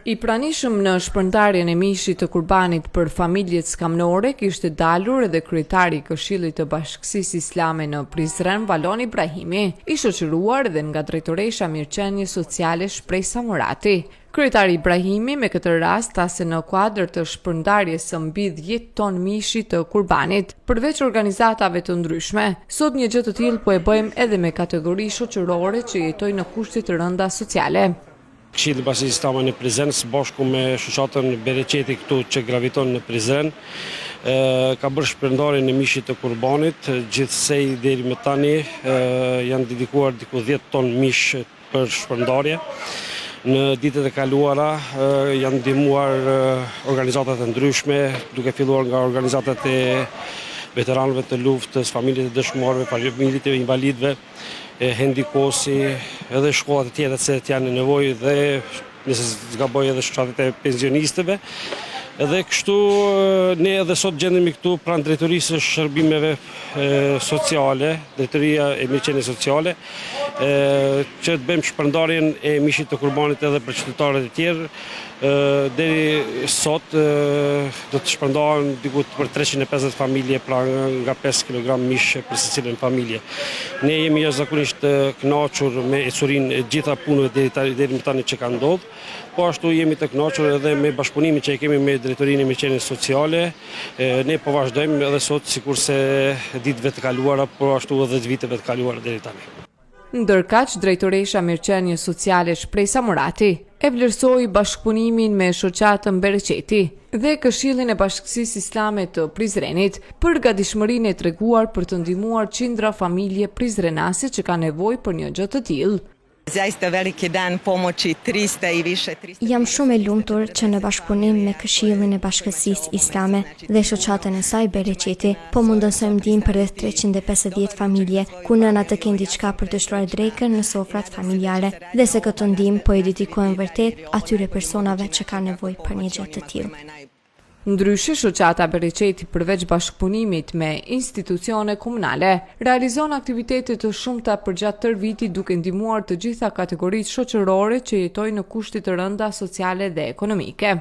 I pranishëm në shpërndarjen e mishit të kurbanit për familjet skamnore kishte dalur edhe kryetari i Këshillit të Bashkësisë Islame në Prizren, Valon Ibrahimi, i shoqëruar edhe nga drejtoresha mirëqenie sociale Shpresa Murati. Kryetari Ibrahimi me këtë rast tha se në kuadër të shpërndarjes së mbi 10 ton mishi të kurbanit, përveç organizatave të ndryshme, sot një gjë të tillë po e bëjmë edhe me kategori shoqërore që jetojnë në kushte të rënda sociale. Këshilli i Bashkisë Islame në Prizren së bashku me shoqatën Bereqeti këtu që graviton në Prizren ka bërë shpërndarjen e mishit të kurbanit, gjithsej deri më tani janë dedikuar diku 10 ton mish për shpërndarje. Në ditët e kaluara janë ndihmuar organizata të ndryshme, duke filluar nga organizatat e veteranëve të luftës, familjet e dëshmorëve, familjet e invalidëve, hendikosi, edhe shkollat e tjera që janë në nevojë dhe nëse zgaboj edhe shoqatat e pensionistëve. Edhe kështu ne edhe sot gjendemi këtu pranë drejtorisë së shërbimeve sociale, drejtoria e mirëqenies sociale, që të bëjmë shpërndarjen e mishit të kurbanit edhe për qytetarët e tjerë. Deri sot do të shpërndahen diku për 350 familje, pra nga 5 kg mish për secilën familje. Ne jemi jashtëzakonisht të kënaqur me ecurinë e gjitha punëve deri më tani që kanë ndodhur. Po ashtu jemi të kënaqur edhe me bashkëpunimin që kemi me drejtorinë e mirëqenies sociale. Ne po vazhdojmë edhe sot sikurse ditëve të kaluara, po ashtu edhe viteve të kaluara deri tani. Ndërkaq, drejtoresha mirëqenies sociale Shpresa Murati e vlerësoi bashkëpunimin me shoqatën Bereqeti dhe Këshillin e Bashkisë Islame të Prizrenit për gatishmërinë e treguar për të ndihmuar qindra familje prizrenase që kanë nevojë për një gjë të tillë. Jam shumë e lumtur që në bashkëpunim me Këshillin e Bashkisë Islame dhe shoqatën e saj Bereqeti po mundësojmë ndihmë për rreth 350 familje ku nënat të kenë diçka për të shtruar drekën në sofrat familjare dhe se këtë ndihmë po e dedikojmë vërtet atyre personave që kanë nevojë për një gjë të tillë. Ndryshe, shoqata Bereqeti përveç bashkëpunimit me institucione komunale, realizon aktivitete të shumta përgjatë tërë vitit duke ndihmuar të gjitha kategoritë shoqërore që jetojnë në kushte të rënda sociale dhe ekonomike.